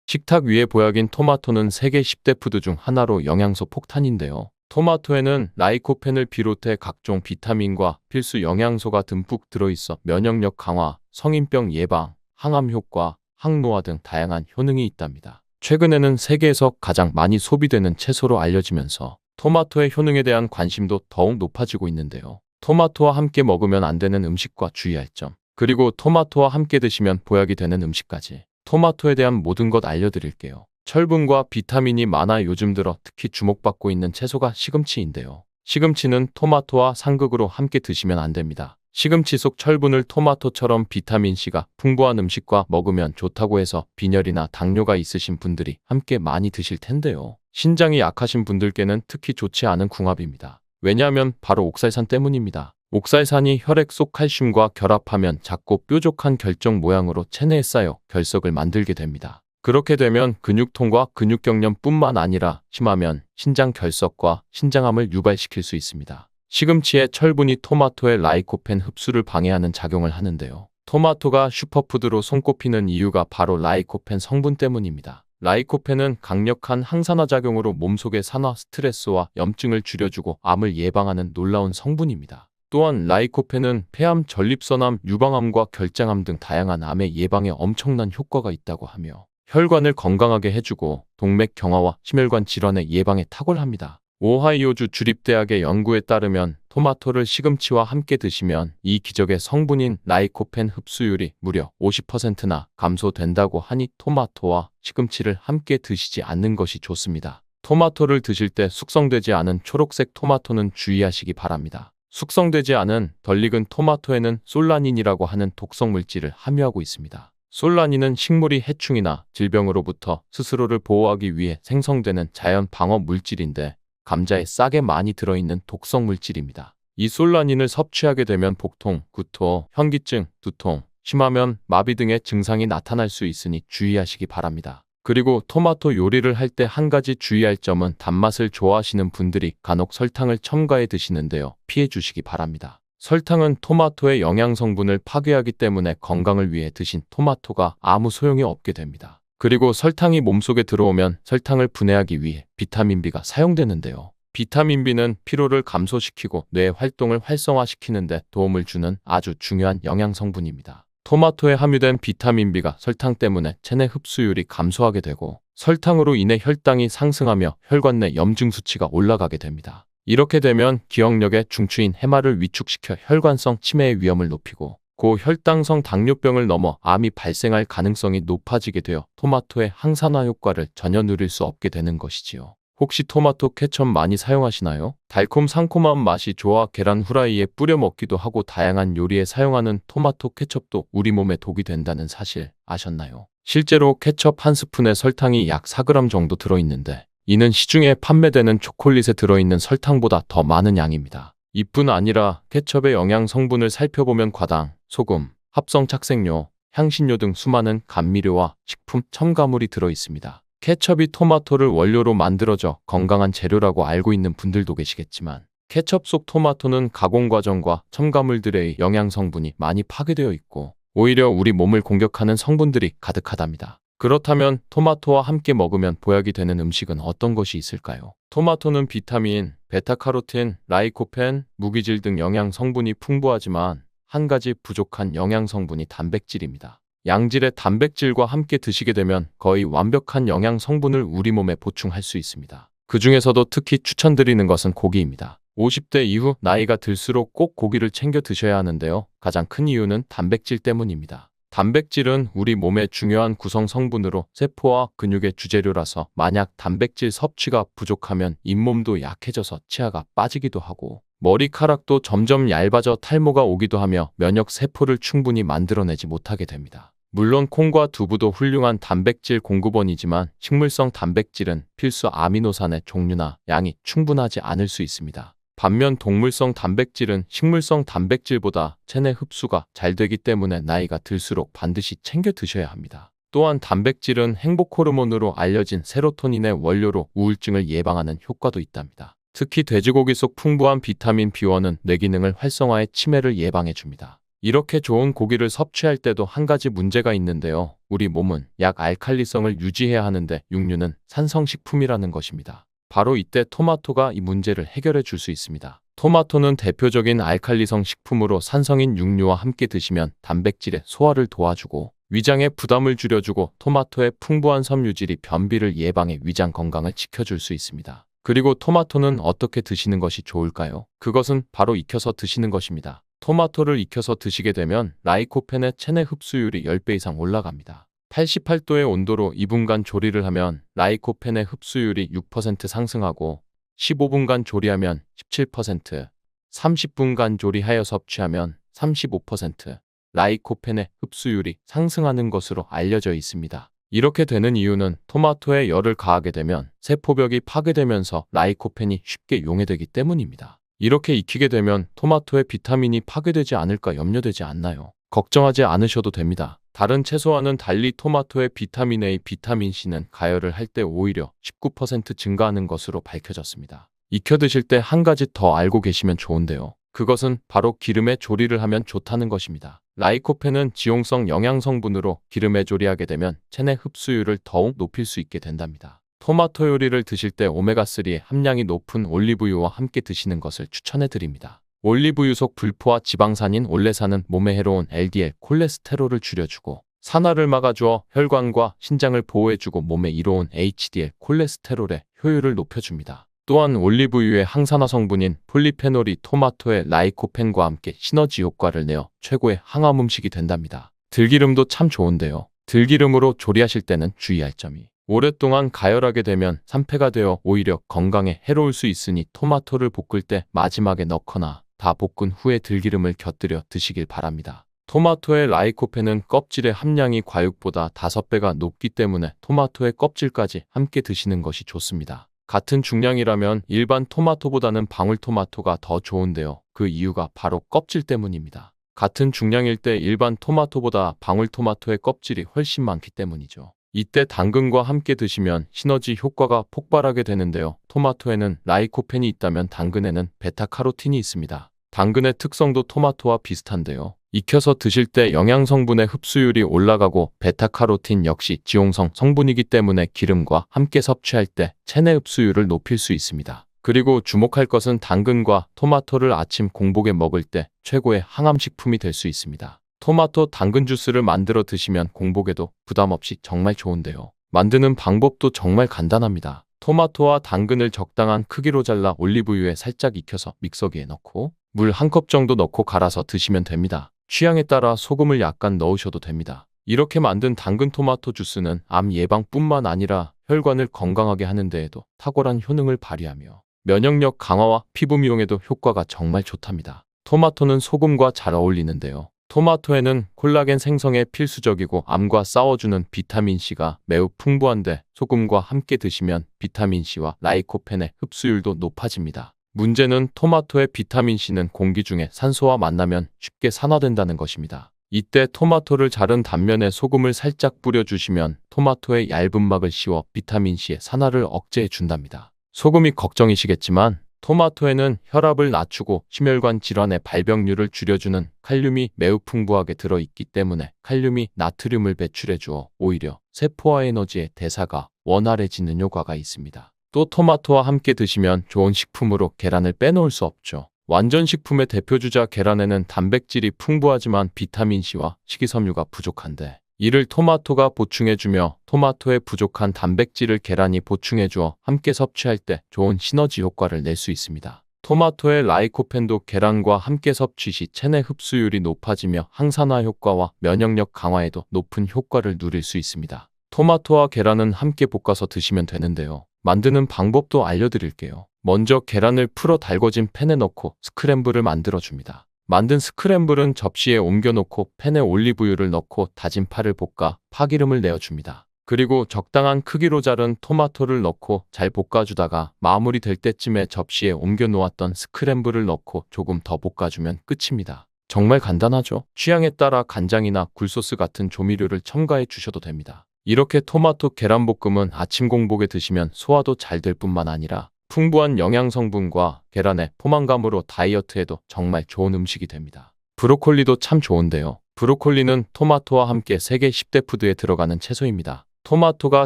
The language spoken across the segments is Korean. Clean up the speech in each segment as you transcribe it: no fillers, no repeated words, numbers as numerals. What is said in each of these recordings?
식탁 위에 보약인 토마토는 세계 10대 푸드 중 하나로 영양소 폭탄인데요. 토마토에는 라이코펜을 비롯해 각종 비타민과 필수 영양소가 듬뿍 들어있어 면역력 강화, 성인병 예방, 항암 효과, 항노화 등 다양한 효능이 있답니다. 최근에는 세계에서 가장 많이 소비되는 채소로 알려지면서 토마토의 효능에 대한 관심도 더욱 높아지고 있는데요. 토마토와 함께 먹으면 안 되는 음식과 주의할 점, 그리고 토마토와 함께 드시면 보약이 되는 음식까지 토마토에 대한 모든 것 알려드릴게요. 철분과 비타민이 많아 요즘 들어 특히 주목받고 있는 채소가 시금치인데요. 시금치는 토마토와 상극으로 함께 드시면 안 됩니다. 시금치 속 철분을 토마토처럼 비타민C가 풍부한 음식과 먹으면 좋다고 해서 빈혈이나 당뇨가 있으신 분들이 함께 많이 드실 텐데요. 신장이 약하신 분들께는 특히 좋지 않은 궁합입니다. 왜냐하면 바로 옥살산 때문입니다. 옥살산이 혈액 속 칼슘과 결합하면 작고 뾰족한 결정 모양으로 체내에 쌓여 결석을 만들게 됩니다. 그렇게 되면 근육통과 근육경련뿐만 아니라 심하면 신장 결석과 신장암을 유발시킬 수 있습니다. 시금치의 철분이 토마토의 라이코펜 흡수를 방해하는 작용을 하는데요. 토마토가 슈퍼푸드로 손꼽히는 이유가 바로 라이코펜 성분 때문입니다. 라이코펜은 강력한 항산화 작용으로 몸속의 산화 스트레스와 염증을 줄여주고 암을 예방하는 놀라운 성분입니다. 또한 라이코펜은 폐암, 전립선암, 유방암과 결장암 등 다양한 암의 예방에 엄청난 효과가 있다고 하며 혈관을 건강하게 해주고 동맥 경화와 심혈관 질환의 예방에 탁월합니다. 오하이오주 주립대학의 연구에 따르면 토마토를 시금치와 함께 드시면 이 기적의 성분인 라이코펜 흡수율이 무려 50%나 감소된다고 하니 토마토와 시금치를 함께 드시지 않는 것이 좋습니다. 토마토를 드실 때 숙성되지 않은 초록색 토마토는 주의하시기 바랍니다. 숙성되지 않은 덜 익은 토마토에는 솔라닌이라고 하는 독성 물질을 함유하고 있습니다. 솔라닌은 식물이 해충이나 질병으로부터 스스로를 보호하기 위해 생성되는 자연 방어 물질인데 감자에 싹에 많이 들어있는 독성 물질입니다. 이 솔라닌을 섭취하게 되면 복통, 구토, 현기증, 두통, 심하면 마비 등의 증상이 나타날 수 있으니 주의하시기 바랍니다. 그리고 토마토 요리를 할 때 한 가지 주의할 점은 단맛을 좋아하시는 분들이 간혹 설탕을 첨가해 드시는데요. 피해 주시기 바랍니다. 설탕은 토마토의 영양 성분을 파괴하기 때문에 건강을 위해 드신 토마토가 아무 소용이 없게 됩니다. 그리고 설탕이 몸속에 들어오면 설탕을 분해하기 위해 비타민 B가 사용되는데요. 비타민 B는 피로를 감소시키고 뇌 활동을 활성화시키는 데 도움을 주는 아주 중요한 영양 성분입니다. 토마토에 함유된 비타민 B가 설탕 때문에 체내 흡수율이 감소하게 되고 설탕으로 인해 혈당이 상승하며 혈관 내 염증 수치가 올라가게 됩니다. 이렇게 되면 기억력의 중추인 해마를 위축시켜 혈관성 치매의 위험을 높이고 고혈당성 당뇨병을 넘어 암이 발생할 가능성이 높아지게 되어 토마토의 항산화 효과를 전혀 누릴 수 없게 되는 것이지요. 혹시 토마토 케첩 많이 사용하시나요? 달콤 상콤한 맛이 좋아 계란 후라이에 뿌려 먹기도 하고 다양한 요리에 사용하는 토마토 케첩도 우리 몸에 독이 된다는 사실 아셨나요? 실제로 케첩 한 스푼에 설탕이 약 4g 정도 들어있는데 이는 시중에 판매되는 초콜릿에 들어있는 설탕보다 더 많은 양입니다. 이뿐 아니라 케첩의 영양 성분을 살펴보면 과당, 소금, 합성 착색료, 향신료 등 수많은 감미료와 식품 첨가물이 들어있습니다. 케첩이 토마토를 원료로 만들어져 건강한 재료라고 알고 있는 분들도 계시겠지만 케첩 속 토마토는 가공 과정과 첨가물들의 영양 성분이 많이 파괴되어 있고 오히려 우리 몸을 공격하는 성분들이 가득하답니다. 그렇다면 토마토와 함께 먹으면 보약이 되는 음식은 어떤 것이 있을까요? 토마토는 비타민, 베타카로틴, 라이코펜, 무기질 등 영양 성분이 풍부하지만 한 가지 부족한 영양 성분이 단백질입니다. 양질의 단백질과 함께 드시게 되면 거의 완벽한 영양 성분을 우리 몸에 보충할 수 있습니다. 그 중에서도 특히 추천드리는 것은 고기입니다. 50대 이후 나이가 들수록 꼭 고기를 챙겨 드셔야 하는데요. 가장 큰 이유는 단백질 때문입니다. 단백질은 우리 몸의 중요한 구성 성분으로 세포와 근육의 주재료라서 만약 단백질 섭취가 부족하면 잇몸도 약해져서 치아가 빠지기도 하고 머리카락도 점점 얇아져 탈모가 오기도 하며 면역 세포를 충분히 만들어내지 못하게 됩니다. 물론 콩과 두부도 훌륭한 단백질 공급원이지만 식물성 단백질은 필수 아미노산의 종류나 양이 충분하지 않을 수 있습니다. 반면 동물성 단백질은 식물성 단백질보다 체내 흡수가 잘 되기 때문에 나이가 들수록 반드시 챙겨 드셔야 합니다. 또한 단백질은 행복 호르몬으로 알려진 세로토닌의 원료로 우울증을 예방하는 효과도 있답니다. 특히 돼지고기 속 풍부한 비타민 B1은 뇌 기능을 활성화해 치매를 예방해 줍니다. 이렇게 좋은 고기를 섭취할 때도 한 가지 문제가 있는데요. 우리 몸은 약 알칼리성을 유지해야 하는데 육류는 산성식품이라는 것입니다. 바로 이때 토마토가 이 문제를 해결해 줄 수 있습니다. 토마토는 대표적인 알칼리성 식품으로 산성인 육류와 함께 드시면 단백질의 소화를 도와주고 위장의 부담을 줄여주고 토마토의 풍부한 섬유질이 변비를 예방해 위장 건강을 지켜줄 수 있습니다. 그리고 토마토는 어떻게 드시는 것이 좋을까요? 그것은 바로 익혀서 드시는 것입니다. 토마토를 익혀서 드시게 되면 라이코펜의 체내 흡수율이 10배 이상 올라갑니다. 88도의 온도로 2분간 조리를 하면 라이코펜의 흡수율이 6% 상승하고 15분간 조리하면 17%, 30분간 조리하여 섭취하면 35% 라이코펜의 흡수율이 상승하는 것으로 알려져 있습니다. 이렇게 되는 이유는 토마토에 열을 가하게 되면 세포벽이 파괴되면서 라이코펜이 쉽게 용해되기 때문입니다. 이렇게 익히게 되면 토마토의 비타민이 파괴되지 않을까 염려되지 않나요? 걱정하지 않으셔도 됩니다. 다른 채소와는 달리 토마토의 비타민 A, 비타민 C는 가열을 할 때 오히려 19% 증가하는 것으로 밝혀졌습니다. 익혀 드실 때 한 가지 더 알고 계시면 좋은데요. 그것은 바로 기름에 조리를 하면 좋다는 것입니다. 라이코펜은 지용성 영양성분으로 기름에 조리하게 되면 체내 흡수율을 더욱 높일 수 있게 된답니다. 토마토 요리를 드실 때 오메가3의 함량이 높은 올리브유와 함께 드시는 것을 추천해 드립니다. 올리브유 속 불포화 지방산인 올레산은 몸에 해로운 LDL 콜레스테롤을 줄여주고 산화를 막아주어 혈관과 신장을 보호해주고 몸에 이로운 HDL 콜레스테롤의 효율을 높여줍니다. 또한 올리브유의 항산화 성분인 폴리페놀이 토마토의 라이코펜과 함께 시너지 효과를 내어 최고의 항암 음식이 된답니다. 들기름도 참 좋은데요. 들기름으로 조리하실 때는 주의할 점이 오랫동안 가열하게 되면 산패가 되어 오히려 건강에 해로울 수 있으니 토마토를 볶을 때 마지막에 넣거나 다 볶은 후에 들기름을 곁들여 드시길 바랍니다. 토마토의 라이코펜은 껍질의 함량이 과육보다 5배가 높기 때문에 토마토의 껍질까지 함께 드시는 것이 좋습니다. 같은 중량이라면 일반 토마토보다는 방울토마토가 더 좋은데요. 그 이유가 바로 껍질 때문입니다. 같은 중량일 때 일반 토마토보다 방울토마토의 껍질이 훨씬 많기 때문이죠. 이때 당근과 함께 드시면 시너지 효과가 폭발하게 되는데요. 토마토에는 라이코펜이 있다면 당근에는 베타카로틴이 있습니다. 당근의 특성도 토마토와 비슷한데요. 익혀서 드실 때 영양성분의 흡수율이 올라가고 베타카로틴 역시 지용성 성분이기 때문에 기름과 함께 섭취할 때 체내 흡수율을 높일 수 있습니다. 그리고 주목할 것은 당근과 토마토를 아침 공복에 먹을 때 최고의 항암식품이 될 수 있습니다. 토마토 당근 주스를 만들어 드시면 공복에도 부담 없이 정말 좋은데요. 만드는 방법도 정말 간단합니다. 토마토와 당근을 적당한 크기로 잘라 올리브유에 살짝 익혀서 믹서기에 넣고 물 1컵 정도 넣고 갈아서 드시면 됩니다. 취향에 따라 소금을 약간 넣으셔도 됩니다. 이렇게 만든 당근 토마토 주스는 암 예방뿐만 아니라 혈관을 건강하게 하는 데에도 탁월한 효능을 발휘하며 면역력 강화와 피부 미용에도 효과가 정말 좋답니다. 토마토는 소금과 잘 어울리는데요. 토마토에는 콜라겐 생성에 필수적이고 암과 싸워주는 비타민C가 매우 풍부한데 소금과 함께 드시면 비타민C와 라이코펜의 흡수율도 높아집니다. 문제는 토마토의 비타민C는 공기 중에 산소와 만나면 쉽게 산화된다는 것입니다. 이때 토마토를 자른 단면에 소금을 살짝 뿌려주시면 토마토의 얇은 막을 씌워 비타민C의 산화를 억제해 준답니다. 소금이 걱정이시겠지만 토마토에는 혈압을 낮추고 심혈관 질환의 발병률을 줄여주는 칼륨이 매우 풍부하게 들어있기 때문에 칼륨이 나트륨을 배출해 주어 오히려 세포와 에너지의 대사가 원활해지는 효과가 있습니다. 또 토마토와 함께 드시면 좋은 식품으로 계란을 빼놓을 수 없죠. 완전식품의 대표주자 계란에는 단백질이 풍부하지만 비타민C와 식이섬유가 부족한데 이를 토마토가 보충해주며 토마토의 부족한 단백질을 계란이 보충해주어 함께 섭취할 때 좋은 시너지 효과를 낼 수 있습니다. 토마토의 라이코펜도 계란과 함께 섭취 시 체내 흡수율이 높아지며 항산화 효과와 면역력 강화에도 높은 효과를 누릴 수 있습니다. 토마토와 계란은 함께 볶아서 드시면 되는데요. 만드는 방법도 알려드릴게요. 먼저 계란을 풀어 달궈진 팬에 넣고 스크램블을 만들어줍니다. 만든 스크램블은 접시에 옮겨놓고 팬에 올리브유를 넣고 다진 파를 볶아 파기름을 내어줍니다. 그리고 적당한 크기로 자른 토마토를 넣고 잘 볶아주다가 마무리 될 때쯤에 접시에 옮겨 놓았던 스크램블을 넣고 조금 더 볶아주면 끝입니다. 정말 간단하죠? 취향에 따라 간장이나 굴소스 같은 조미료를 첨가해 주셔도 됩니다. 이렇게 토마토 계란볶음은 아침 공복에 드시면 소화도 잘 될 뿐만 아니라 풍부한 영양 성분과 계란의 포만감으로 다이어트에도 정말 좋은 음식이 됩니다. 브로콜리도 참 좋은데요. 브로콜리는 토마토와 함께 세계 10대 푸드에 들어가는 채소입니다. 토마토가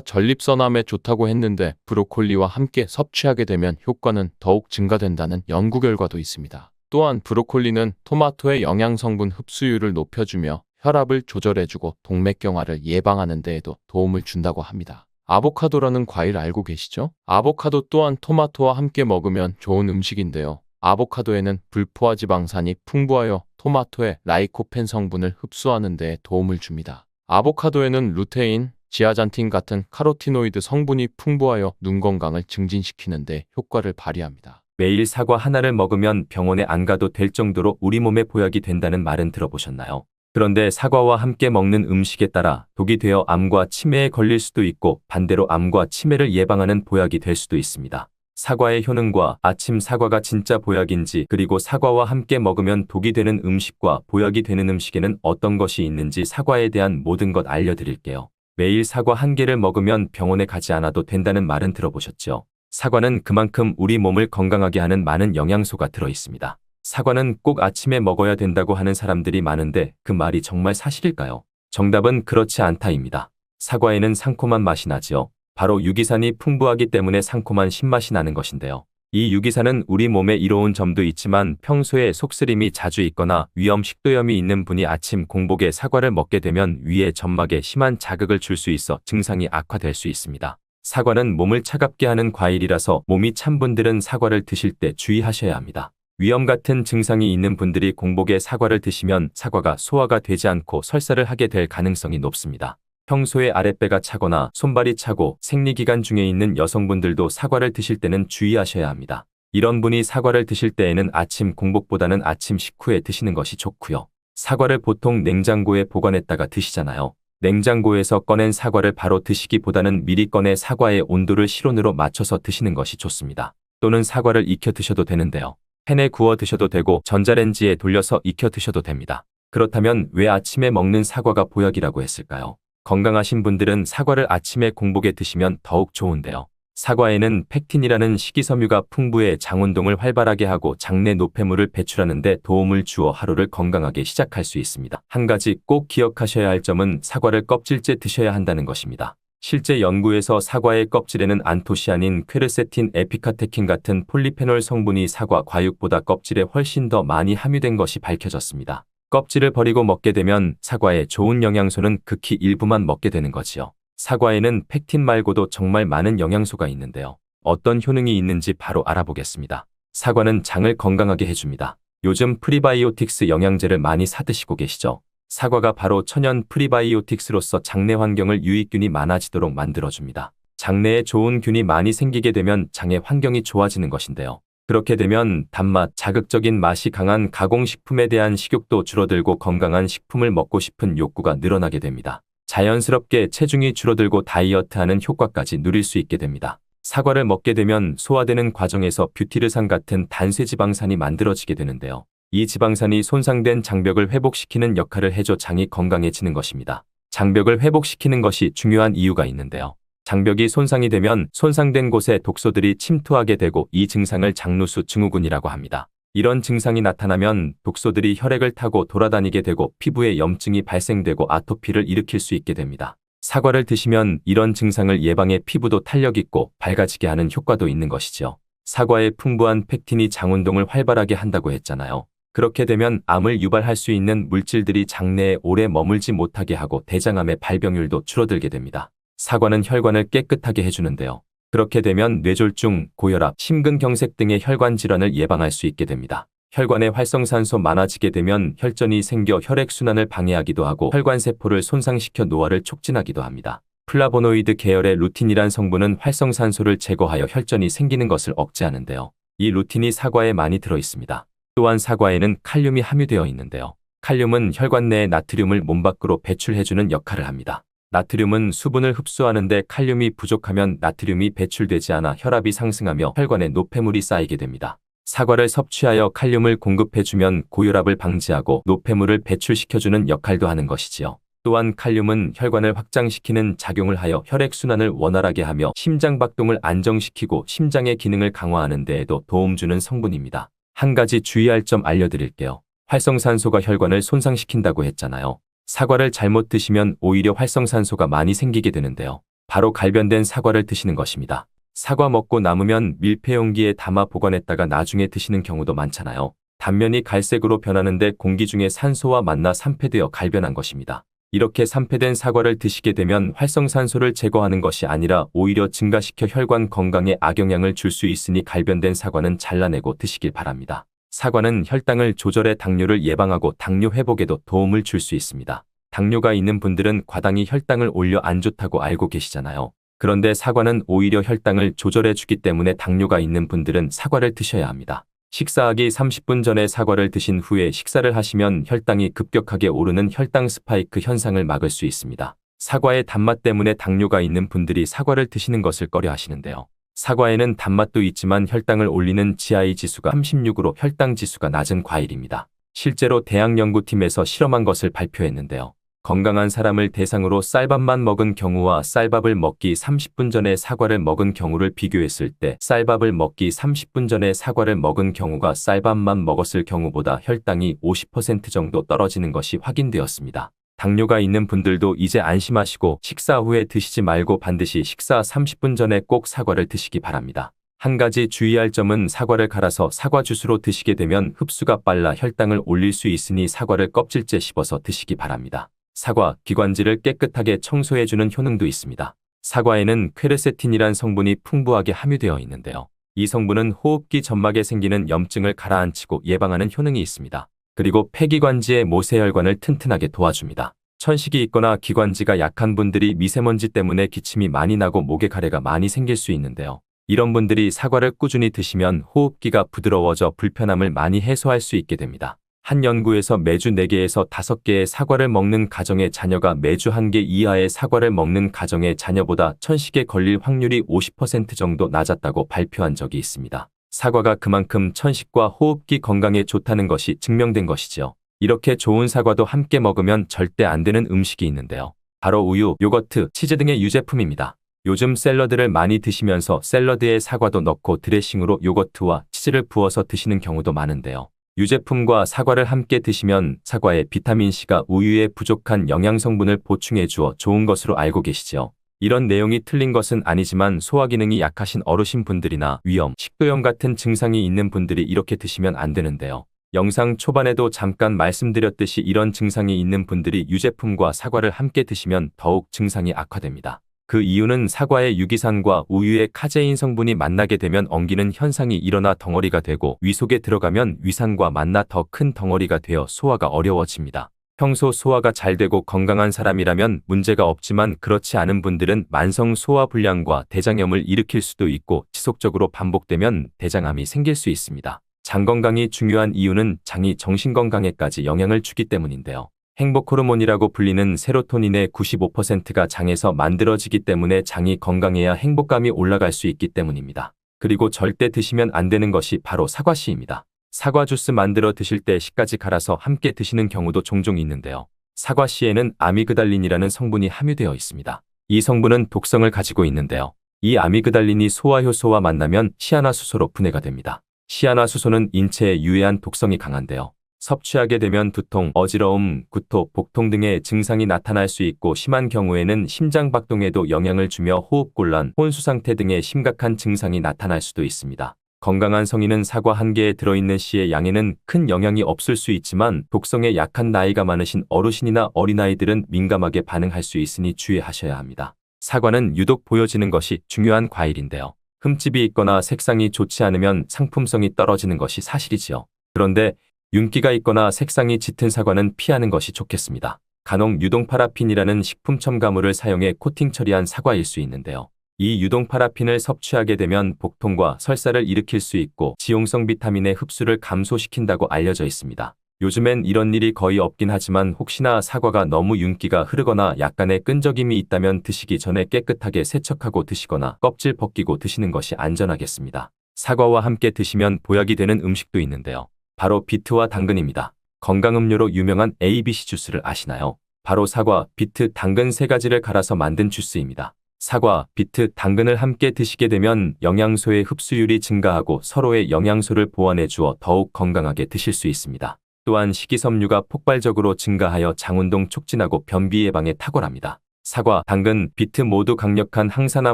전립선암에 좋다고 했는데 브로콜리와 함께 섭취하게 되면 효과는 더욱 증가된다는 연구 결과도 있습니다. 또한 브로콜리는 토마토의 영양 성분 흡수율을 높여주며 혈압을 조절해주고 동맥경화를 예방하는 데에도 도움을 준다고 합니다. 아보카도라는 과일 알고 계시죠? 아보카도 또한 토마토와 함께 먹으면 좋은 음식인데요. 아보카도에는 불포화 지방산이 풍부하여 토마토의 라이코펜 성분을 흡수하는 데 도움을 줍니다. 아보카도에는 루테인, 지아잔틴 같은 카로티노이드 성분이 풍부하여 눈 건강을 증진시키는 데 효과를 발휘합니다. 매일 사과 하나를 먹으면 병원에 안 가도 될 정도로 우리 몸에 보약이 된다는 말은 들어보셨나요? 그런데 사과와 함께 먹는 음식에 따라 독이 되어 암과 치매에 걸릴 수도 있고 반대로 암과 치매를 예방하는 보약이 될 수도 있습니다. 사과의 효능과 아침 사과가 진짜 보약인지 그리고 사과와 함께 먹으면 독이 되는 음식과 보약이 되는 음식에는 어떤 것이 있는지 사과에 대한 모든 것 알려드릴게요. 매일 사과 한 개를 먹으면 병원에 가지 않아도 된다는 말은 들어보셨죠? 사과는 그만큼 우리 몸을 건강하게 하는 많은 영양소가 들어있습니다. 사과는 꼭 아침에 먹어야 된다고 하는 사람들이 많은데 그 말이 정말 사실일까요? 정답은 그렇지 않다입니다. 사과에는 상콤한 맛이 나지요. 바로 유기산이 풍부하기 때문에 상콤한 신맛이 나는 것인데요. 이 유기산은 우리 몸에 이로운 점도 있지만 평소에 속쓰림이 자주 있거나 위염 식도염이 있는 분이 아침 공복에 사과를 먹게 되면 위에 점막에 심한 자극을 줄 수 있어 증상이 악화될 수 있습니다. 사과는 몸을 차갑게 하는 과일이라서 몸이 찬 분들은 사과를 드실 때 주의하셔야 합니다. 위염 같은 증상이 있는 분들이 공복에 사과를 드시면 사과가 소화가 되지 않고 설사를 하게 될 가능성이 높습니다. 평소에 아랫배가 차거나 손발이 차고 생리기간 중에 있는 여성분들도 사과를 드실 때는 주의하셔야 합니다. 이런 분이 사과를 드실 때에는 아침 공복보다는 아침 식후에 드시는 것이 좋고요. 사과를 보통 냉장고에 보관했다가 드시잖아요. 냉장고에서 꺼낸 사과를 바로 드시기보다는 미리 꺼내 사과의 온도를 실온으로 맞춰서 드시는 것이 좋습니다. 또는 사과를 익혀 드셔도 되는데요. 팬에 구워 드셔도 되고 전자레인지에 돌려서 익혀 드셔도 됩니다. 그렇다면 왜 아침에 먹는 사과가 보약이라고 했을까요? 건강하신 분들은 사과를 아침에 공복에 드시면 더욱 좋은데요. 사과에는 펙틴이라는 식이섬유가 풍부해 장운동을 활발하게 하고 장내 노폐물을 배출하는 데 도움을 주어 하루를 건강하게 시작할 수 있습니다. 한 가지 꼭 기억하셔야 할 점은 사과를 껍질째 드셔야 한다는 것입니다. 실제 연구에서 사과의 껍질에는 안토시아닌, 퀘르세틴, 에피카테킨 같은 폴리페놀 성분이 사과 과육보다 껍질에 훨씬 더 많이 함유된 것이 밝혀졌습니다. 껍질을 버리고 먹게 되면 사과의 좋은 영양소는 극히 일부만 먹게 되는 거지요. 사과에는 펙틴 말고도 정말 많은 영양소가 있는데요. 어떤 효능이 있는지 바로 알아보겠습니다. 사과는 장을 건강하게 해줍니다. 요즘 프리바이오틱스 영양제를 많이 사드시고 계시죠? 사과가 바로 천연 프리바이오틱스로서 장내 환경을 유익균이 많아지도록 만들어줍니다. 장내에 좋은 균이 많이 생기게 되면 장의 환경이 좋아지는 것인데요. 그렇게 되면 단맛, 자극적인 맛이 강한 가공식품에 대한 식욕도 줄어들고 건강한 식품을 먹고 싶은 욕구가 늘어나게 됩니다. 자연스럽게 체중이 줄어들고 다이어트하는 효과까지 누릴 수 있게 됩니다. 사과를 먹게 되면 소화되는 과정에서 뷰티르산 같은 단쇄지방산이 만들어지게 되는데요. 이 지방산이 손상된 장벽을 회복시키는 역할을 해줘 장이 건강해지는 것입니다. 장벽을 회복시키는 것이 중요한 이유가 있는데요. 장벽이 손상이 되면 손상된 곳에 독소들이 침투하게 되고 이 증상을 장누수 증후군이라고 합니다. 이런 증상이 나타나면 독소들이 혈액을 타고 돌아다니게 되고 피부에 염증이 발생되고 아토피를 일으킬 수 있게 됩니다. 사과를 드시면 이런 증상을 예방해 피부도 탄력 있고 밝아지게 하는 효과도 있는 것이죠. 사과의 풍부한 펙틴이 장운동을 활발하게 한다고 했잖아요. 그렇게 되면 암을 유발할 수 있는 물질들이 장내에 오래 머물지 못하게 하고 대장암의 발병률도 줄어들게 됩니다. 사과는 혈관을 깨끗하게 해주는데요. 그렇게 되면 뇌졸중, 고혈압, 심근경색 등의 혈관 질환을 예방할 수 있게 됩니다. 혈관에 활성산소 많아지게 되면 혈전이 생겨 혈액순환을 방해하기도 하고 혈관세포를 손상시켜 노화를 촉진하기도 합니다. 플라보노이드 계열의 루틴이란 성분은 활성산소를 제거하여 혈전이 생기는 것을 억제하는데요. 이 루틴이 사과에 많이 들어있습니다. 또한 사과에는 칼륨이 함유되어 있는데요. 칼륨은 혈관 내의 나트륨을 몸 밖으로 배출해주는 역할을 합니다. 나트륨은 수분을 흡수하는데 칼륨이 부족하면 나트륨이 배출되지 않아 혈압이 상승하며 혈관에 노폐물이 쌓이게 됩니다. 사과를 섭취하여 칼륨을 공급해주면 고혈압을 방지하고 노폐물을 배출시켜주는 역할도 하는 것이지요. 또한 칼륨은 혈관을 확장시키는 작용을 하여 혈액순환을 원활하게 하며 심장박동을 안정시키고 심장의 기능을 강화하는 데에도 도움 주는 성분입니다. 한 가지 주의할 점 알려드릴게요. 활성산소가 혈관을 손상시킨다고 했잖아요. 사과를 잘못 드시면 오히려 활성산소가 많이 생기게 되는데요. 바로 갈변된 사과를 드시는 것입니다. 사과 먹고 남으면 밀폐 용기에 담아 보관했다가 나중에 드시는 경우도 많잖아요. 단면이 갈색으로 변하는데 공기 중에 산소와 만나 산패되어 갈변한 것입니다. 이렇게 산패된 사과를 드시게 되면 활성산소를 제거하는 것이 아니라 오히려 증가시켜 혈관 건강에 악영향을 줄 수 있으니 갈변된 사과는 잘라내고 드시길 바랍니다. 사과는 혈당을 조절해 당뇨를 예방하고 당뇨 회복에도 도움을 줄 수 있습니다. 당뇨가 있는 분들은 과당이 혈당을 올려 안 좋다고 알고 계시잖아요. 그런데 사과는 오히려 혈당을 조절해 주기 때문에 당뇨가 있는 분들은 사과를 드셔야 합니다. 식사하기 30분 전에 사과를 드신 후에 식사를 하시면 혈당이 급격하게 오르는 혈당 스파이크 현상을 막을 수 있습니다. 사과의 단맛 때문에 당뇨가 있는 분들이 사과를 드시는 것을 꺼려 하시는데요. 사과에는 단맛도 있지만 혈당을 올리는 GI 지수가 36으로 혈당 지수가 낮은 과일입니다. 실제로 대학연구팀에서 실험한 것을 발표했는데요. 건강한 사람을 대상으로 쌀밥만 먹은 경우와 쌀밥을 먹기 30분 전에 사과를 먹은 경우를 비교했을 때 쌀밥을 먹기 30분 전에 사과를 먹은 경우가 쌀밥만 먹었을 경우보다 혈당이 50% 정도 떨어지는 것이 확인되었습니다. 당뇨가 있는 분들도 이제 안심하시고 식사 후에 드시지 말고 반드시 식사 30분 전에 꼭 사과를 드시기 바랍니다. 한 가지 주의할 점은 사과를 갈아서 사과 주스로 드시게 되면 흡수가 빨라 혈당을 올릴 수 있으니 사과를 껍질째 씹어서 드시기 바랍니다. 사과, 기관지를 깨끗하게 청소해주는 효능도 있습니다. 사과에는 퀘르세틴이란 성분이 풍부하게 함유되어 있는데요. 이 성분은 호흡기 점막에 생기는 염증을 가라앉히고 예방하는 효능이 있습니다. 그리고 폐기관지의 모세혈관을 튼튼하게 도와줍니다. 천식이 있거나 기관지가 약한 분들이 미세먼지 때문에 기침이 많이 나고 목에 가래가 많이 생길 수 있는데요. 이런 분들이 사과를 꾸준히 드시면 호흡기가 부드러워져 불편함을 많이 해소할 수 있게 됩니다. 한 연구에서 매주 4개에서 5개의 사과를 먹는 가정의 자녀가 매주 1개 이하의 사과를 먹는 가정의 자녀보다 천식에 걸릴 확률이 50% 정도 낮았다고 발표한 적이 있습니다. 사과가 그만큼 천식과 호흡기 건강에 좋다는 것이 증명된 것이죠. 이렇게 좋은 사과도 함께 먹으면 절대 안 되는 음식이 있는데요. 바로 우유, 요거트, 치즈 등의 유제품입니다. 요즘 샐러드를 많이 드시면서 샐러드에 사과도 넣고 드레싱으로 요거트와 치즈를 부어서 드시는 경우도 많은데요. 유제품과 사과를 함께 드시면 사과의 비타민C가 우유에 부족한 영양성분을 보충해 주어 좋은 것으로 알고 계시죠. 이런 내용이 틀린 것은 아니지만 소화기능이 약하신 어르신분들이나 위염, 식도염 같은 증상이 있는 분들이 이렇게 드시면 안 되는데요. 영상 초반에도 잠깐 말씀드렸듯이 이런 증상이 있는 분들이 유제품과 사과를 함께 드시면 더욱 증상이 악화됩니다. 그 이유는 사과의 유기산과 우유의 카제인 성분이 만나게 되면 엉기는 현상이 일어나 덩어리가 되고 위 속에 들어가면 위산과 만나 더 큰 덩어리가 되어 소화가 어려워집니다. 평소 소화가 잘 되고 건강한 사람이라면 문제가 없지만 그렇지 않은 분들은 만성 소화불량과 대장염을 일으킬 수도 있고 지속적으로 반복되면 대장암이 생길 수 있습니다. 장 건강이 중요한 이유는 장이 정신 건강에까지 영향을 주기 때문인데요. 행복 호르몬이라고 불리는 세로토닌의 95%가 장에서 만들어지기 때문에 장이 건강해야 행복감이 올라갈 수 있기 때문입니다. 그리고 절대 드시면 안 되는 것이 바로 사과씨입니다. 사과 주스 만들어 드실 때 씨까지 갈아서 함께 드시는 경우도 종종 있는데요. 사과씨에는 아미그달린이라는 성분이 함유되어 있습니다. 이 성분은 독성을 가지고 있는데요. 이 아미그달린이 소화효소와 만나면 시아나수소로 분해가 됩니다. 시아나수소는 인체에 유해한 독성이 강한데요. 섭취하게 되면 두통, 어지러움, 구토, 복통 등의 증상이 나타날 수 있고 심한 경우에는 심장박동에도 영향을 주며 호흡곤란, 혼수상태 등의 심각한 증상이 나타날 수도 있습니다. 건강한 성인은 사과 한 개에 들어있는 씨의 양에는 큰 영향이 없을 수 있지만 독성에 약한 나이가 많으신 어르신이나 어린아이들은 민감하게 반응할 수 있으니 주의하셔야 합니다. 사과는 유독 보여지는 것이 중요한 과일인데요. 흠집이 있거나 색상이 좋지 않으면 상품성이 떨어지는 것이 사실이지요. 그런데 윤기가 있거나 색상이 짙은 사과는 피하는 것이 좋겠습니다. 간혹 유동파라핀이라는 식품 첨가물을 사용해 코팅 처리한 사과일 수 있는데요. 이 유동파라핀을 섭취하게 되면 복통과 설사를 일으킬 수 있고 지용성 비타민의 흡수를 감소시킨다고 알려져 있습니다. 요즘엔 이런 일이 거의 없긴 하지만 혹시나 사과가 너무 윤기가 흐르거나 약간의 끈적임이 있다면 드시기 전에 깨끗하게 세척하고 드시거나 껍질 벗기고 드시는 것이 안전하겠습니다. 사과와 함께 드시면 보약이 되는 음식도 있는데요. 바로 비트와 당근입니다. 건강음료로 유명한 ABC 주스를 아시나요? 바로 사과, 비트, 당근 세 가지를 갈아서 만든 주스입니다. 사과, 비트, 당근을 함께 드시게 되면 영양소의 흡수율이 증가하고 서로의 영양소를 보완해 주어 더욱 건강하게 드실 수 있습니다. 또한 식이섬유가 폭발적으로 증가하여 장운동 촉진하고 변비 예방에 탁월합니다. 사과, 당근, 비트 모두 강력한 항산화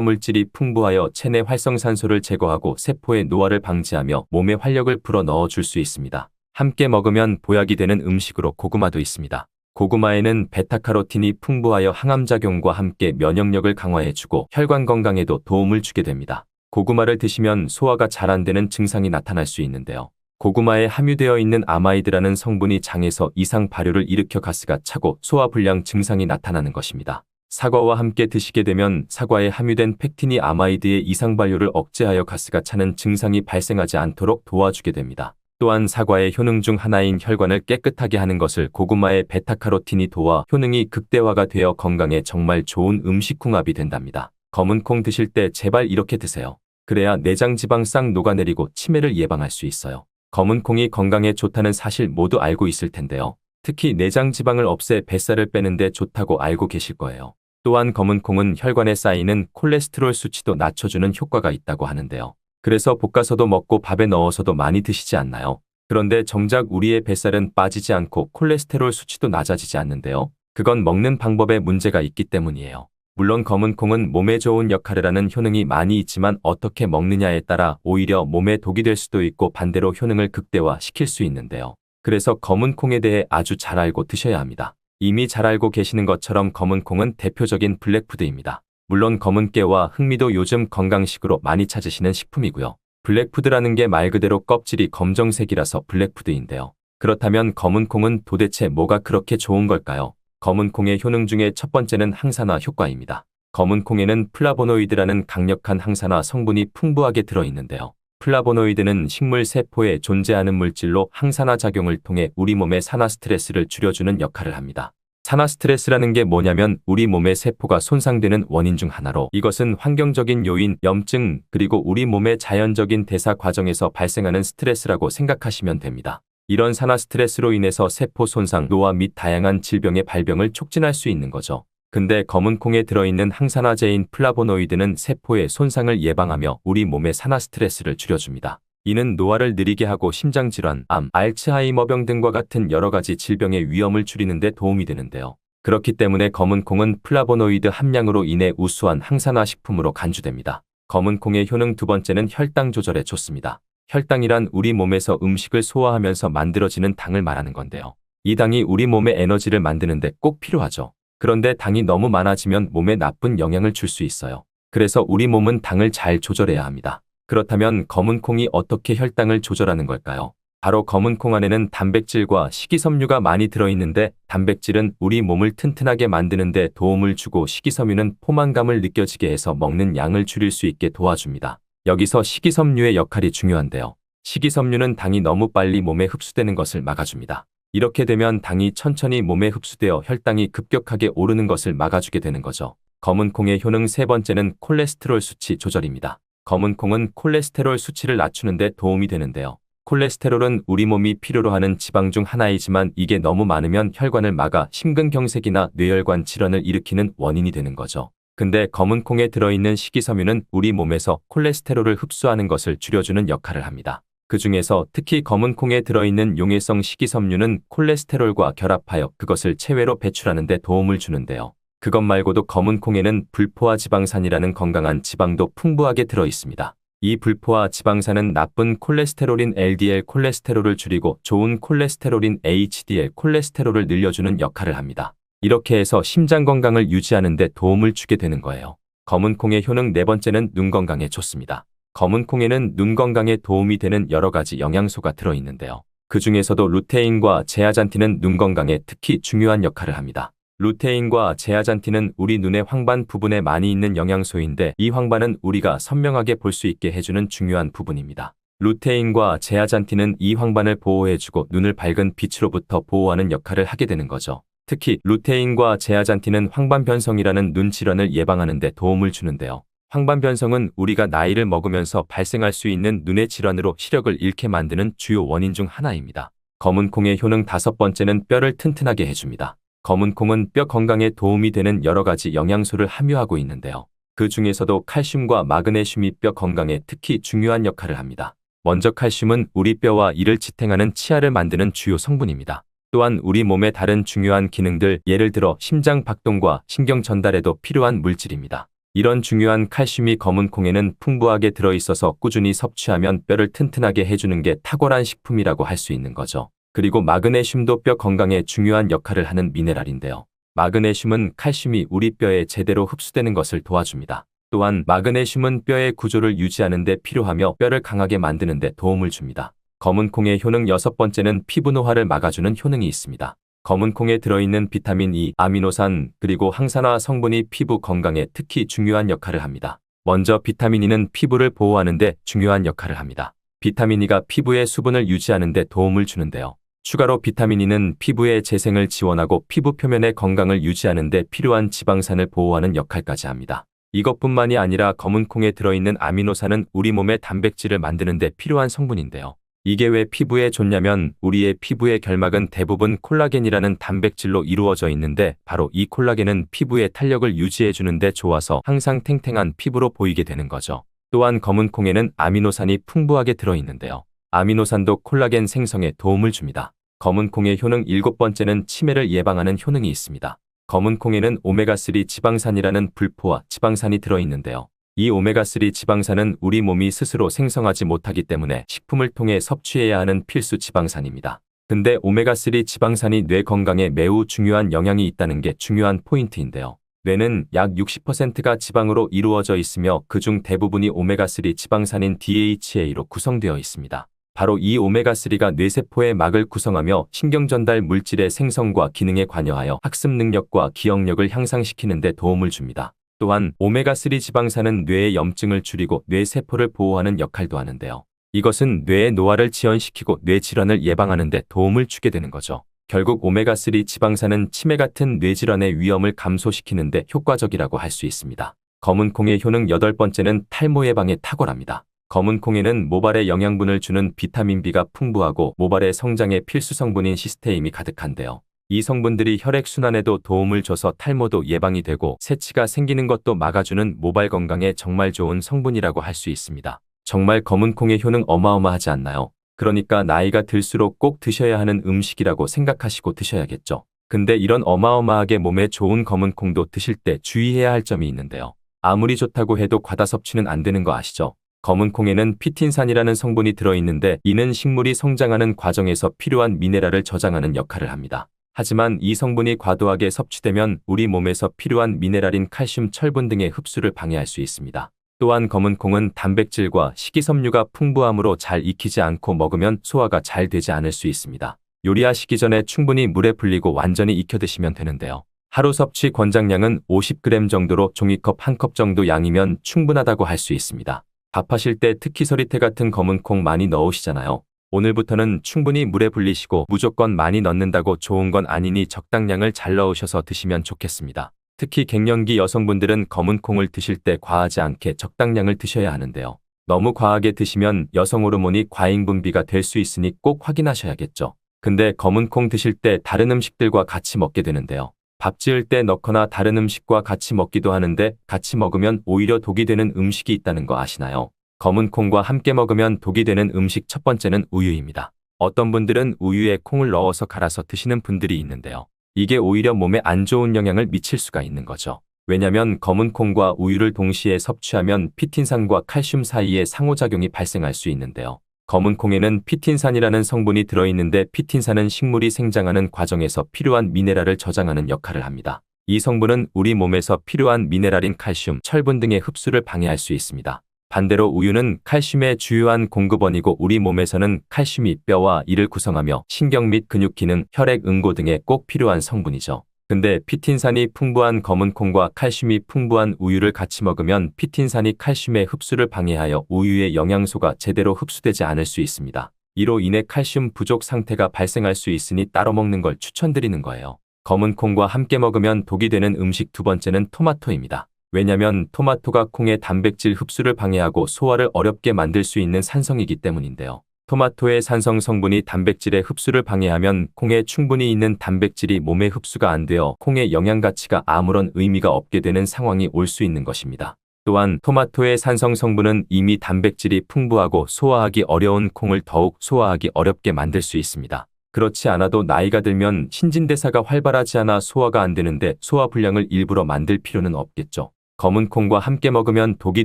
물질이 풍부하여 체내 활성산소를 제거하고 세포의 노화를 방지하며 몸에 활력을 불어 넣어줄 수 있습니다. 함께 먹으면 보약이 되는 음식으로 고구마도 있습니다. 고구마에는 베타카로틴이 풍부하여 항암작용과 함께 면역력을 강화해주고 혈관 건강에도 도움을 주게 됩니다. 고구마를 드시면 소화가 잘 안 되는 증상이 나타날 수 있는데요. 고구마에 함유되어 있는 아마이드라는 성분이 장에서 이상 발효를 일으켜 가스가 차고 소화불량 증상이 나타나는 것입니다. 사과와 함께 드시게 되면 사과에 함유된 펙틴이 아마이드의 이상 발효를 억제하여 가스가 차는 증상이 발생하지 않도록 도와주게 됩니다. 또한 사과의 효능 중 하나인 혈관을 깨끗하게 하는 것을 고구마의 베타카로틴이 도와 효능이 극대화가 되어 건강에 정말 좋은 음식궁합이 된답니다. 검은 콩 드실 때 제발 이렇게 드세요. 그래야 내장 지방 싹 녹아내리고 치매를 예방할 수 있어요. 검은 콩이 건강에 좋다는 사실 모두 알고 있을 텐데요. 특히 내장 지방을 없애 뱃살을 빼는데 좋다고 알고 계실 거예요. 또한 검은 콩은 혈관에 쌓이는 콜레스테롤 수치도 낮춰주는 효과가 있다고 하는데요. 그래서 볶아서도 먹고 밥에 넣어서도 많이 드시지 않나요? 그런데 정작 우리의 뱃살은 빠지지 않고 콜레스테롤 수치도 낮아지지 않는데요. 그건 먹는 방법에 문제가 있기 때문이에요. 물론 검은 콩은 몸에 좋은 역할을 하는 효능이 많이 있지만 어떻게 먹느냐에 따라 오히려 몸에 독이 될 수도 있고 반대로 효능을 극대화시킬 수 있는데요. 그래서 검은 콩에 대해 아주 잘 알고 드셔야 합니다. 이미 잘 알고 계시는 것처럼 검은 콩은 대표적인 블랙푸드입니다. 물론 검은 깨와 흑미도 요즘 건강식으로 많이 찾으시는 식품이고요. 블랙푸드라는 게 말 그대로 껍질이 검정색이라서 블랙푸드인데요. 그렇다면 검은 콩은 도대체 뭐가 그렇게 좋은 걸까요? 검은 콩의 효능 중에 첫 번째는 항산화 효과입니다. 검은 콩에는 플라보노이드라는 강력한 항산화 성분이 풍부하게 들어있는데요. 플라보노이드는 식물 세포에 존재하는 물질로 항산화 작용을 통해 우리 몸의 산화 스트레스를 줄여주는 역할을 합니다. 산화 스트레스라는 게 뭐냐면 우리 몸의 세포가 손상되는 원인 중 하나로 이것은 환경적인 요인, 염증, 그리고 우리 몸의 자연적인 대사 과정에서 발생하는 스트레스라고 생각하시면 됩니다. 이런 산화 스트레스로 인해서 세포 손상, 노화 및 다양한 질병의 발병을 촉진할 수 있는 거죠. 근데 검은 콩에 들어있는 항산화제인 플라보노이드는 세포의 손상을 예방하며 우리 몸의 산화 스트레스를 줄여줍니다. 이는 노화를 느리게 하고 심장질환, 암, 알츠하이머병 등과 같은 여러 가지 질병의 위험을 줄이는 데 도움이 되는데요. 그렇기 때문에 검은 콩은 플라보노이드 함량으로 인해 우수한 항산화 식품으로 간주됩니다. 검은 콩의 효능 두 번째는 혈당 조절에 좋습니다. 혈당이란 우리 몸에서 음식을 소화하면서 만들어지는 당을 말하는 건데요. 이 당이 우리 몸의 에너지를 만드는 데 꼭 필요하죠. 그런데 당이 너무 많아지면 몸에 나쁜 영향을 줄 수 있어요. 그래서 우리 몸은 당을 잘 조절해야 합니다. 그렇다면 검은 콩이 어떻게 혈당을 조절하는 걸까요? 바로 검은 콩 안에는 단백질과 식이섬유가 많이 들어있는데 단백질은 우리 몸을 튼튼하게 만드는 데 도움을 주고 식이섬유는 포만감을 느껴지게 해서 먹는 양을 줄일 수 있게 도와줍니다. 여기서 식이섬유의 역할이 중요한데요. 식이섬유는 당이 너무 빨리 몸에 흡수되는 것을 막아줍니다. 이렇게 되면 당이 천천히 몸에 흡수되어 혈당이 급격하게 오르는 것을 막아주게 되는 거죠. 검은 콩의 효능 세 번째는 콜레스테롤 수치 조절입니다. 검은 콩은 콜레스테롤 수치를 낮추는 데 도움이 되는데요. 콜레스테롤은 우리 몸이 필요로 하는 지방 중 하나이지만 이게 너무 많으면 혈관을 막아 심근경색이나 뇌혈관 질환을 일으키는 원인이 되는 거죠. 근데 검은 콩에 들어있는 식이섬유는 우리 몸에서 콜레스테롤을 흡수하는 것을 줄여주는 역할을 합니다. 그 중에서 특히 검은 콩에 들어있는 용해성 식이섬유는 콜레스테롤과 결합하여 그것을 체외로 배출하는 데 도움을 주는데요. 그것 말고도 검은 콩에는 불포화 지방산이라는 건강한 지방도 풍부하게 들어 있습니다. 이 불포화 지방산은 나쁜 콜레스테롤인 LDL 콜레스테롤을 줄이고 좋은 콜레스테롤인 HDL 콜레스테롤을 늘려주는 역할을 합니다. 이렇게 해서 심장 건강을 유지하는 데 도움을 주게 되는 거예요. 검은 콩의 효능 네 번째는 눈 건강에 좋습니다. 검은 콩에는 눈 건강에 도움이 되는 여러 가지 영양소가 들어있는데요. 그 중에서도 루테인과 제아잔틴은 눈 건강에 특히 중요한 역할을 합니다. 루테인과 제아잔틴은 우리 눈의 황반 부분에 많이 있는 영양소인데 이 황반은 우리가 선명하게 볼 수 있게 해주는 중요한 부분입니다. 루테인과 제아잔틴은 이 황반을 보호해주고 눈을 밝은 빛으로부터 보호하는 역할을 하게 되는 거죠. 특히 루테인과 제아잔틴은 황반변성이라는 눈 질환을 예방하는 데 도움을 주는데요. 황반변성은 우리가 나이를 먹으면서 발생할 수 있는 눈의 질환으로 시력을 잃게 만드는 주요 원인 중 하나입니다. 검은 콩의 효능 다섯 번째는 뼈를 튼튼하게 해줍니다. 검은 콩은 뼈 건강에 도움이 되는 여러 가지 영양소를 함유하고 있는데요. 그 중에서도 칼슘과 마그네슘이 뼈 건강에 특히 중요한 역할을 합니다. 먼저 칼슘은 우리 뼈와 이를 지탱하는 치아를 만드는 주요 성분입니다. 또한 우리 몸의 다른 중요한 기능들, 예를 들어 심장 박동과 신경 전달에도 필요한 물질입니다. 이런 중요한 칼슘이 검은 콩에는 풍부하게 들어있어서 꾸준히 섭취하면 뼈를 튼튼하게 해주는 게 탁월한 식품이라고 할 수 있는 거죠. 그리고 마그네슘도 뼈 건강에 중요한 역할을 하는 미네랄인데요. 마그네슘은 칼슘이 우리 뼈에 제대로 흡수되는 것을 도와줍니다. 또한 마그네슘은 뼈의 구조를 유지하는 데 필요하며 뼈를 강하게 만드는 데 도움을 줍니다. 검은 콩의 효능 6번째는 피부 노화를 막아주는 효능이 있습니다. 검은 콩에 들어있는 비타민 E, 아미노산, 그리고 항산화 성분이 피부 건강에 특히 중요한 역할을 합니다. 먼저 비타민 E는 피부를 보호하는 데 중요한 역할을 합니다. 비타민 E가 피부의 수분을 유지하는 데 도움을 주는데요. 추가로 비타민 E는 피부의 재생을 지원하고 피부 표면의 건강을 유지하는 데 필요한 지방산을 보호하는 역할까지 합니다. 이것뿐만이 아니라 검은 콩에 들어있는 아미노산은 우리 몸의 단백질을 만드는 데 필요한 성분인데요. 이게 왜 피부에 좋냐면 우리의 피부의 결막은 대부분 콜라겐이라는 단백질로 이루어져 있는데 바로 이 콜라겐은 피부의 탄력을 유지해 주는데 좋아서 항상 탱탱한 피부로 보이게 되는 거죠. 또한 검은 콩에는 아미노산이 풍부하게 들어있는데요. 아미노산도 콜라겐 생성에 도움을 줍니다. 검은 콩의 효능 7번째는 치매를 예방하는 효능이 있습니다. 검은 콩에는 오메가3 지방산이라는 불포화 지방산이 들어있는데요. 이 오메가3 지방산은 우리 몸이 스스로 생성하지 못하기 때문에 식품을 통해 섭취해야 하는 필수 지방산입니다. 근데 오메가3 지방산이 뇌 건강에 매우 중요한 영향이 있다는 게 중요한 포인트인데요. 뇌는 약 60%가 지방으로 이루어져 있으며 그중 대부분이 오메가3 지방산인 DHA로 구성되어 있습니다. 바로 이 오메가3가 뇌세포의 막을 구성하며 신경전달 물질의 생성과 기능에 관여하여 학습 능력과 기억력을 향상시키는 데 도움을 줍니다. 또한 오메가3 지방산은 뇌의 염증을 줄이고 뇌세포를 보호하는 역할도 하는데요. 이것은 뇌의 노화를 지연시키고 뇌질환을 예방하는 데 도움을 주게 되는 거죠. 결국 오메가3 지방산은 치매 같은 뇌질환의 위험을 감소시키는 데 효과적이라고 할 수 있습니다. 검은 콩의 효능 8번째는 탈모 예방에 탁월합니다. 검은 콩에는 모발에 영양분을 주는 비타민 B가 풍부하고 모발의 성장에 필수 성분인 시스테인이 가득한데요. 이 성분들이 혈액순환에도 도움을 줘서 탈모도 예방이 되고 새치가 생기는 것도 막아주는 모발 건강에 정말 좋은 성분이라고 할 수 있습니다. 정말 검은 콩의 효능 어마어마하지 않나요? 그러니까 나이가 들수록 꼭 드셔야 하는 음식이라고 생각하시고 드셔야겠죠. 근데 이런 어마어마하게 몸에 좋은 검은 콩도 드실 때 주의해야 할 점이 있는데요. 아무리 좋다고 해도 과다 섭취는 안 되는 거 아시죠? 검은 콩에는 피틴산이라는 성분이 들어있는데 이는 식물이 성장하는 과정에서 필요한 미네랄을 저장하는 역할을 합니다. 하지만 이 성분이 과도하게 섭취되면 우리 몸에서 필요한 미네랄인 칼슘, 철분 등의 흡수를 방해할 수 있습니다. 또한 검은 콩은 단백질과 식이섬유가 풍부하므로 잘 익히지 않고 먹으면 소화가 잘 되지 않을 수 있습니다. 요리하시기 전에 충분히 물에 불리고 완전히 익혀 드시면 되는데요. 하루 섭취 권장량은 50g 정도로 종이컵 1컵 정도 양이면 충분하다고 할 수 있습니다. 밥하실 때 특히 서리태 같은 검은 콩 많이 넣으시잖아요. 오늘부터는 충분히 물에 불리시고 무조건 많이 넣는다고 좋은 건 아니니 적당량을 잘 넣으셔서 드시면 좋겠습니다. 특히 갱년기 여성분들은 검은 콩을 드실 때 과하지 않게 적당량을 드셔야 하는데요. 너무 과하게 드시면 여성 호르몬이 과잉 분비가 될 수 있으니 꼭 확인하셔야겠죠. 근데 검은 콩 드실 때 다른 음식들과 같이 먹게 되는데요. 밥 지을 때 넣거나 다른 음식과 같이 먹기도 하는데 같이 먹으면 오히려 독이 되는 음식이 있다는 거 아시나요? 검은 콩과 함께 먹으면 독이 되는 음식 첫 번째는 우유입니다. 어떤 분들은 우유에 콩을 넣어서 갈아서 드시는 분들이 있는데요. 이게 오히려 몸에 안 좋은 영향을 미칠 수가 있는 거죠. 왜냐면 검은 콩과 우유를 동시에 섭취하면 피틴산과 칼슘 사이에 상호작용이 발생할 수 있는데요. 검은 콩에는 피틴산이라는 성분이 들어있는데 피틴산은 식물이 생장하는 과정에서 필요한 미네랄을 저장하는 역할을 합니다. 이 성분은 우리 몸에서 필요한 미네랄인 칼슘, 철분 등의 흡수를 방해할 수 있습니다. 반대로 우유는 칼슘의 주요한 공급원이고 우리 몸에서는 칼슘이 뼈와 이를 구성하며 신경 및 근육 기능, 혈액 응고 등에 꼭 필요한 성분이죠. 근데 피틴산이 풍부한 검은 콩과 칼슘이 풍부한 우유를 같이 먹으면 피틴산이 칼슘의 흡수를 방해하여 우유의 영양소가 제대로 흡수되지 않을 수 있습니다. 이로 인해 칼슘 부족 상태가 발생할 수 있으니 따로 먹는 걸 추천드리는 거예요. 검은 콩과 함께 먹으면 독이 되는 음식 두 번째는 토마토입니다. 왜냐면 토마토가 콩의 단백질 흡수를 방해하고 소화를 어렵게 만들 수 있는 산성이기 때문인데요. 토마토의 산성 성분이 단백질의 흡수를 방해하면 콩에 충분히 있는 단백질이 몸에 흡수가 안 되어 콩의 영양 가치가 아무런 의미가 없게 되는 상황이 올 수 있는 것입니다. 또한 토마토의 산성 성분은 이미 단백질이 풍부하고 소화하기 어려운 콩을 더욱 소화하기 어렵게 만들 수 있습니다. 그렇지 않아도 나이가 들면 신진대사가 활발하지 않아 소화가 안 되는데 소화 불량을 일부러 만들 필요는 없겠죠. 검은 콩과 함께 먹으면 독이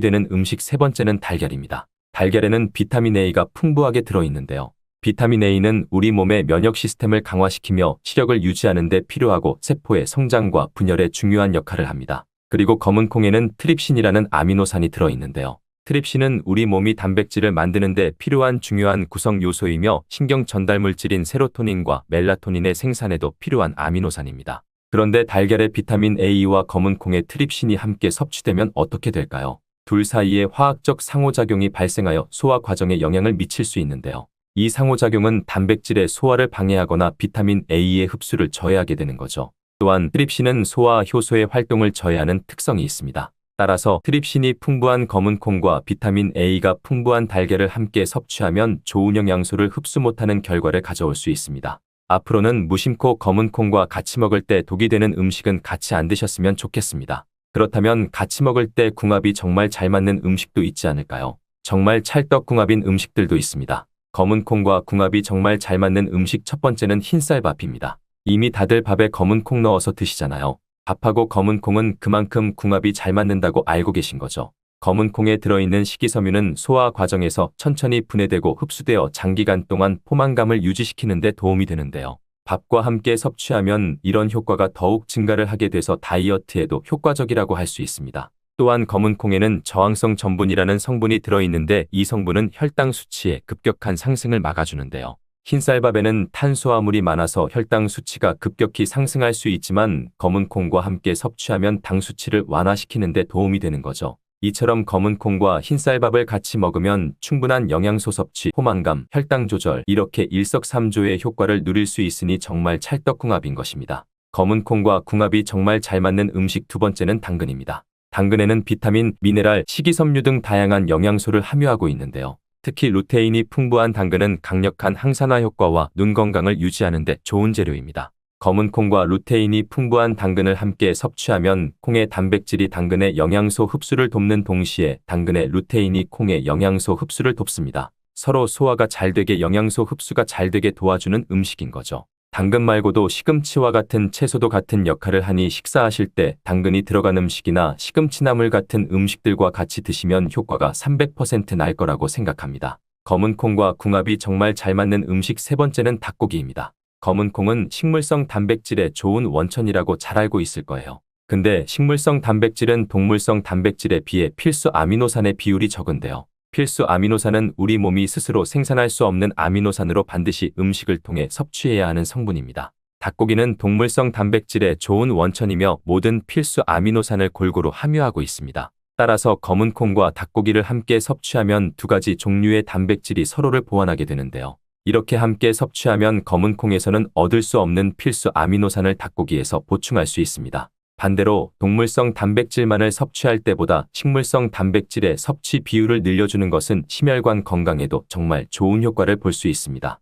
되는 음식 세 번째는 달걀입니다. 달걀에는 비타민 A가 풍부하게 들어있는데요. 비타민 A는 우리 몸의 면역 시스템을 강화시키며 시력을 유지하는 데 필요하고 세포의 성장과 분열에 중요한 역할을 합니다. 그리고 검은 콩에는 트립신이라는 아미노산이 들어있는데요. 트립신은 우리 몸이 단백질을 만드는 데 필요한 중요한 구성 요소이며 신경 전달 물질인 세로토닌과 멜라토닌의 생산에도 필요한 아미노산입니다. 그런데 달걀의 비타민 A와 검은 콩의 트립신이 함께 섭취되면 어떻게 될까요? 둘 사이에 화학적 상호작용이 발생하여 소화 과정에 영향을 미칠 수 있는데요. 이 상호작용은 단백질의 소화를 방해하거나 비타민 A의 흡수를 저해하게 되는 거죠. 또한 트립신은 소화 효소의 활동을 저해하는 특성이 있습니다. 따라서 트립신이 풍부한 검은 콩과 비타민 A가 풍부한 달걀을 함께 섭취하면 좋은 영양소를 흡수 못하는 결과를 가져올 수 있습니다. 앞으로는 무심코 검은 콩과 같이 먹을 때 독이 되는 음식은 같이 안 드셨으면 좋겠습니다. 그렇다면 같이 먹을 때 궁합이 정말 잘 맞는 음식도 있지 않을까요? 정말 찰떡궁합인 음식들도 있습니다. 검은 콩과 궁합이 정말 잘 맞는 음식 첫 번째는 흰쌀밥입니다. 이미 다들 밥에 검은 콩 넣어서 드시잖아요. 밥하고 검은 콩은 그만큼 궁합이 잘 맞는다고 알고 계신 거죠. 검은 콩에 들어있는 식이섬유는 소화 과정에서 천천히 분해되고 흡수되어 장기간 동안 포만감을 유지시키는 데 도움이 되는데요. 밥과 함께 섭취하면 이런 효과가 더욱 증가를 하게 돼서 다이어트에도 효과적이라고 할 수 있습니다. 또한 검은 콩에는 저항성 전분이라는 성분이 들어있는데 이 성분은 혈당 수치의 급격한 상승을 막아주는데요. 흰쌀밥에는 탄수화물이 많아서 혈당 수치가 급격히 상승할 수 있지만 검은 콩과 함께 섭취하면 당 수치를 완화시키는 데 도움이 되는 거죠. 이처럼 검은 콩과 흰쌀밥을 같이 먹으면 충분한 영양소 섭취, 포만감, 혈당 조절 이렇게 일석삼조의 효과를 누릴 수 있으니 정말 찰떡궁합인 것입니다. 검은 콩과 궁합이 정말 잘 맞는 음식 두 번째는 당근입니다. 당근에는 비타민, 미네랄, 식이섬유 등 다양한 영양소를 함유하고 있는데요. 특히 루테인이 풍부한 당근은 강력한 항산화 효과와 눈 건강을 유지하는 데 좋은 재료입니다. 검은 콩과 루테인이 풍부한 당근을 함께 섭취하면 콩의 단백질이 당근의 영양소 흡수를 돕는 동시에 당근의 루테인이 콩의 영양소 흡수를 돕습니다. 서로 소화가 잘 되게 영양소 흡수가 잘 되게 도와주는 음식인 거죠. 당근 말고도 시금치와 같은 채소도 같은 역할을 하니 식사하실 때 당근이 들어간 음식이나 시금치나물 같은 음식들과 같이 드시면 효과가 300% 날 거라고 생각합니다. 검은 콩과 궁합이 정말 잘 맞는 음식 세 번째는 닭고기입니다. 검은 콩은 식물성 단백질의 좋은 원천이라고 잘 알고 있을 거예요. 근데 식물성 단백질은 동물성 단백질에 비해 필수 아미노산의 비율이 적은데요. 필수 아미노산은 우리 몸이 스스로 생산할 수 없는 아미노산으로 반드시 음식을 통해 섭취해야 하는 성분입니다. 닭고기는 동물성 단백질의 좋은 원천이며 모든 필수 아미노산을 골고루 함유하고 있습니다. 따라서 검은 콩과 닭고기를 함께 섭취하면 두 가지 종류의 단백질이 서로를 보완하게 되는데요. 이렇게 함께 섭취하면 검은 콩에서는 얻을 수 없는 필수 아미노산을 닭고기에서 보충할 수 있습니다. 반대로 동물성 단백질만을 섭취할 때보다 식물성 단백질의 섭취 비율을 늘려주는 것은 심혈관 건강에도 정말 좋은 효과를 볼 수 있습니다.